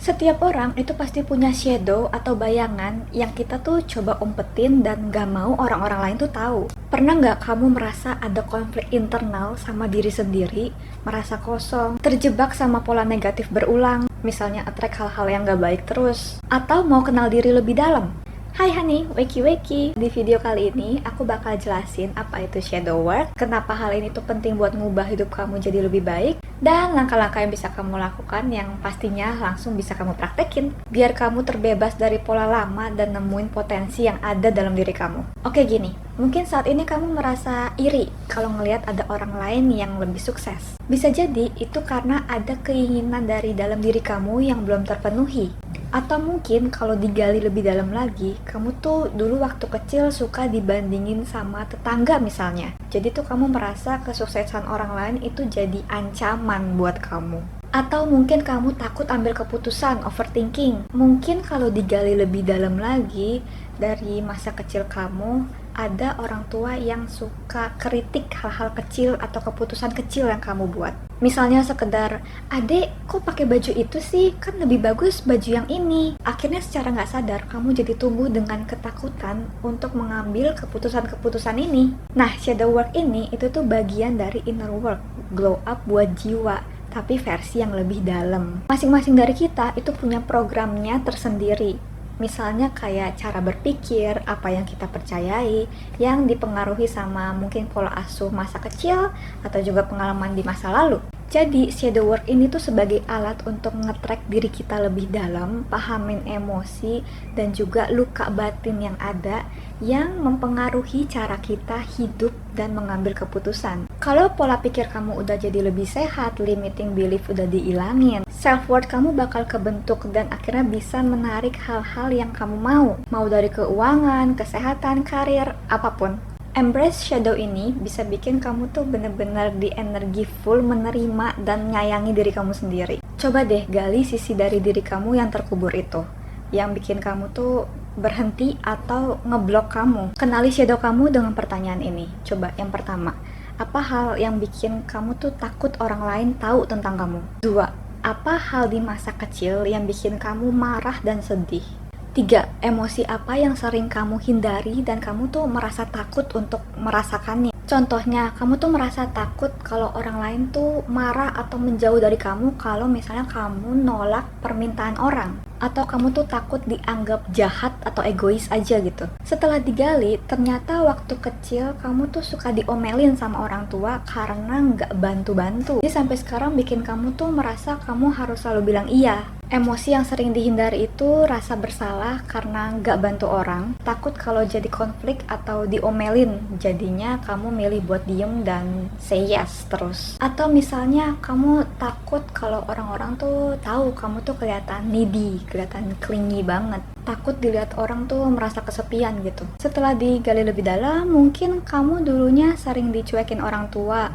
Setiap orang itu pasti punya shadow atau bayangan yang kita tuh coba umpetin dan gak mau orang-orang lain tuh tahu. Pernah gak kamu merasa ada konflik internal sama diri sendiri, merasa kosong, terjebak sama pola negatif berulang, misalnya attract hal-hal yang gak baik terus, atau mau kenal diri lebih dalam? Hai honey, wakey. Di video kali ini aku bakal jelasin apa itu shadow work, kenapa hal ini tuh penting buat ngubah hidup kamu jadi lebih baik, dan langkah-langkah yang bisa kamu lakukan yang pastinya langsung bisa kamu praktekin biar kamu terbebas dari pola lama dan nemuin potensi yang ada dalam diri kamu. Oke gini, mungkin saat ini kamu merasa iri kalau ngelihat ada orang lain yang lebih sukses. Bisa jadi itu karena ada keinginan dari dalam diri kamu yang belum terpenuhi. Atau mungkin kalau digali lebih dalam lagi, kamu tuh dulu waktu kecil suka dibandingin sama tetangga misalnya. Jadi tuh kamu merasa kesuksesan orang lain itu jadi ancaman buat kamu. Atau mungkin kamu takut ambil keputusan, overthinking. Mungkin kalau digali lebih dalam lagi, dari masa kecil kamu, ada orang tua yang suka kritik hal-hal kecil atau keputusan kecil yang kamu buat. Misalnya sekedar, adek kok pakai baju itu sih? Kan lebih bagus baju yang ini. Akhirnya secara nggak sadar, kamu jadi tumbuh dengan ketakutan untuk mengambil keputusan-keputusan ini. Nah, shadow work ini itu tuh bagian dari inner work, glow up buat jiwa, tapi versi yang lebih dalam. Masing-masing dari kita itu punya programnya tersendiri. Misalnya kayak cara berpikir, apa yang kita percayai, yang dipengaruhi sama mungkin pola asuh masa kecil atau juga pengalaman di masa lalu. Jadi shadow work ini tuh sebagai alat untuk nge-track diri kita lebih dalam, pahamin emosi dan juga luka batin yang ada yang mempengaruhi cara kita hidup dan mengambil keputusan. Kalau pola pikir kamu udah jadi lebih sehat, limiting belief udah diilangin, self-worth kamu bakal kebentuk dan akhirnya bisa menarik hal-hal yang kamu mau. Mau dari keuangan, kesehatan, karir, apapun. Embrace shadow ini bisa bikin kamu tuh bener-bener di energi full menerima dan menyayangi diri kamu sendiri. Coba deh gali sisi dari diri kamu yang terkubur itu, yang bikin kamu tuh berhenti atau ngeblok kamu. Kenali shadow kamu dengan pertanyaan ini. Coba yang pertama, apa hal yang bikin kamu tuh takut orang lain tahu tentang kamu? 2. Apa hal di masa kecil yang bikin kamu marah dan sedih? 3. Emosi apa yang sering kamu hindari dan kamu tuh merasa takut untuk merasakannya? Contohnya, kamu tuh merasa takut kalau orang lain tuh marah atau menjauh dari kamu kalau misalnya kamu nolak permintaan orang. Atau kamu tuh takut dianggap jahat atau egois aja gitu. Setelah digali, ternyata waktu kecil kamu tuh suka diomelin sama orang tua karena nggak bantu-bantu. Jadi sampai sekarang bikin kamu tuh merasa kamu harus selalu bilang iya. Emosi yang sering dihindari itu rasa bersalah karena nggak bantu orang, takut kalau jadi konflik atau diomelin, jadinya kamu milih buat diem dan say yes terus. Atau misalnya kamu takut kalau orang-orang tuh tahu kamu tuh kelihatan needy, kelihatan clingy banget, takut dilihat orang tuh merasa kesepian gitu. Setelah digali lebih dalam, mungkin kamu dulunya sering dicuekin orang tua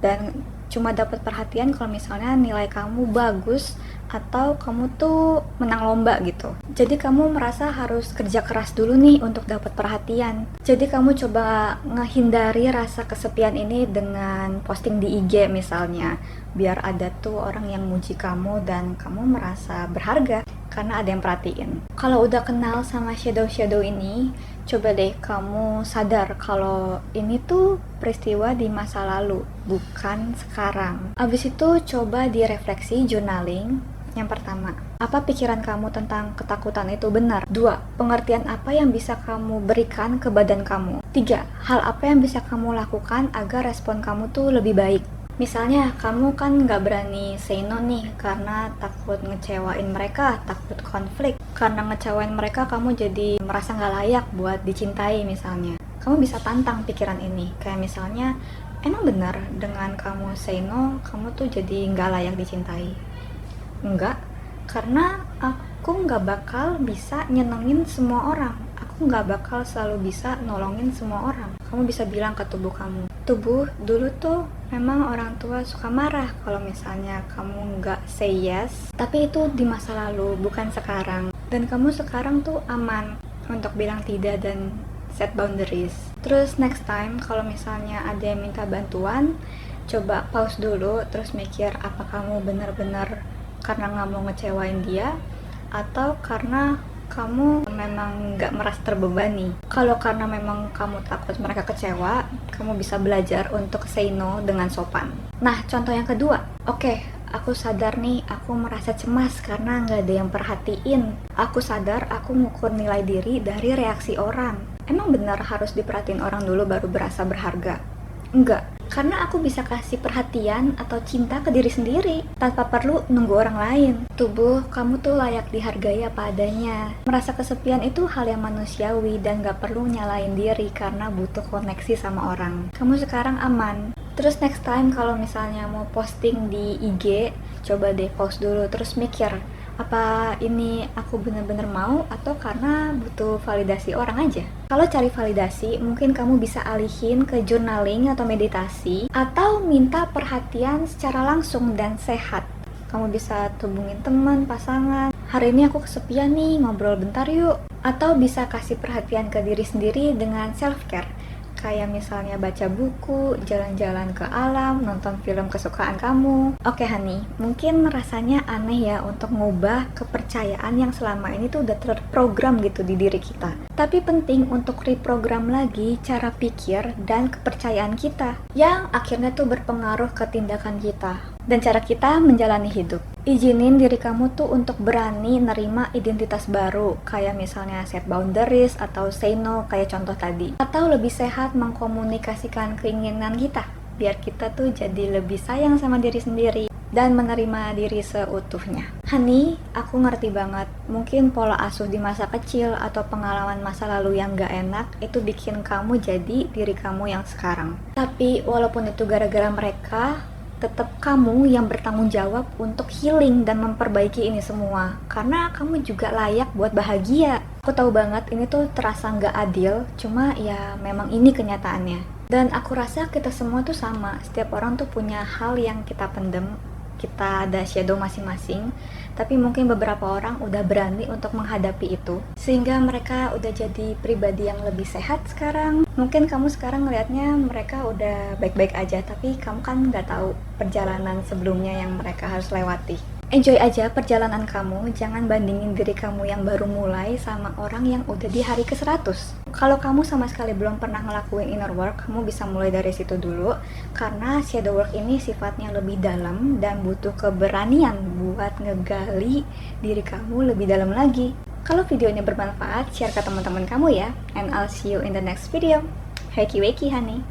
dan cuma dapat perhatian kalau misalnya nilai kamu bagus atau kamu tuh menang lomba gitu. Jadi kamu merasa harus kerja keras dulu nih untuk dapat perhatian. Jadi kamu coba ngehindari rasa kesepian ini dengan posting di IG misalnya, biar ada tuh orang yang muji kamu dan kamu merasa berharga karena ada yang perhatiin. Kalau udah kenal sama shadow ini, coba deh kamu sadar kalau ini tuh peristiwa di masa lalu, bukan sekarang. Abis itu coba direfleksi, journaling. Yang pertama, apa pikiran kamu tentang ketakutan itu benar? 2. Pengertian apa yang bisa kamu berikan ke badan kamu? 3. Hal apa yang bisa kamu lakukan agar respon kamu tuh lebih baik? Misalnya, kamu kan nggak berani say no nih karena takut ngecewain mereka, takut konflik. Karena ngecewain mereka, kamu jadi merasa nggak layak buat dicintai misalnya. Kamu bisa tantang pikiran ini, kayak misalnya, emang benar dengan kamu say no, kamu tuh jadi nggak layak dicintai? Enggak, karena aku nggak bakal bisa nyenengin semua orang. Aku nggak bakal selalu bisa nolongin semua orang. Kamu bisa bilang ke tubuh kamu, tubuh, dulu tuh memang orang tua suka marah kalau misalnya kamu nggak say yes, tapi itu di masa lalu, bukan sekarang. Dan kamu sekarang tuh aman untuk bilang tidak dan set boundaries. Terus next time kalau misalnya ada yang minta bantuan, coba pause dulu, terus mikir apa kamu benar-benar karena nggak mau ngecewain dia, atau karena kamu memang nggak merasa terbebani. Kalau karena memang kamu takut mereka kecewa, kamu bisa belajar untuk say no dengan sopan. Nah, contoh yang kedua, oke, aku sadar nih, aku merasa cemas karena nggak ada yang perhatiin. Aku sadar aku ngukur nilai diri dari reaksi orang. Emang benar harus diperhatiin orang dulu baru berasa berharga? Enggak, karena aku bisa kasih perhatian atau cinta ke diri sendiri tanpa perlu nunggu orang lain. Tubuh, kamu tuh layak dihargai apa adanya. Merasa kesepian itu hal yang manusiawi dan gak perlu nyalain diri karena butuh koneksi sama orang. Kamu sekarang aman. Terus next time kalau misalnya mau posting di IG, coba deh pause dulu terus mikir, apa ini aku bener-bener mau atau karena butuh validasi orang aja. Kalau cari validasi, mungkin kamu bisa alihin ke journaling atau meditasi, atau minta perhatian secara langsung dan sehat. Kamu bisa hubungin teman, pasangan, hari ini aku kesepian nih, ngobrol bentar yuk. Atau bisa kasih perhatian ke diri sendiri dengan self-care, kayak misalnya baca buku, jalan-jalan ke alam, nonton film kesukaan kamu. Oke Hani, mungkin rasanya aneh ya untuk ngubah kepercayaan yang selama ini tuh udah terprogram gitu di diri kita. Tapi penting untuk reprogram lagi cara pikir dan kepercayaan kita, yang akhirnya tuh berpengaruh ke tindakan kita dan cara kita menjalani hidup. Izinin diri kamu tuh untuk berani nerima identitas baru, kayak misalnya set boundaries atau say no kayak contoh tadi. Atau lebih sehat mengkomunikasikan keinginan kita, biar kita tuh jadi lebih sayang sama diri sendiri dan menerima diri seutuhnya. Hani, aku ngerti banget, mungkin pola asuh di masa kecil atau pengalaman masa lalu yang gak enak itu bikin kamu jadi diri kamu yang sekarang. Tapi walaupun itu gara-gara mereka, tetap kamu yang bertanggung jawab untuk healing dan memperbaiki ini semua, karena kamu juga layak buat bahagia. Aku tahu banget ini tuh terasa nggak adil, cuma ya memang ini kenyataannya. Dan aku rasa kita semua tuh sama, setiap orang tuh punya hal yang kita pendem, kita ada shadow masing-masing, tapi mungkin beberapa orang udah berani untuk menghadapi itu, sehingga mereka udah jadi pribadi yang lebih sehat sekarang. Mungkin kamu sekarang ngelihatnya mereka udah baik-baik aja, tapi kamu kan nggak tahu perjalanan sebelumnya yang mereka harus lewati. Enjoy aja perjalanan kamu, jangan bandingin diri kamu yang baru mulai sama orang yang udah di hari ke-100. Kalau kamu sama sekali belum pernah ngelakuin inner work, kamu bisa mulai dari situ dulu, karena shadow work ini sifatnya lebih dalam dan butuh keberanian buat ngegali diri kamu lebih dalam lagi. Kalau video ini bermanfaat, share ke teman-teman kamu ya, and I'll see you in the next video. Wakey wakey honey.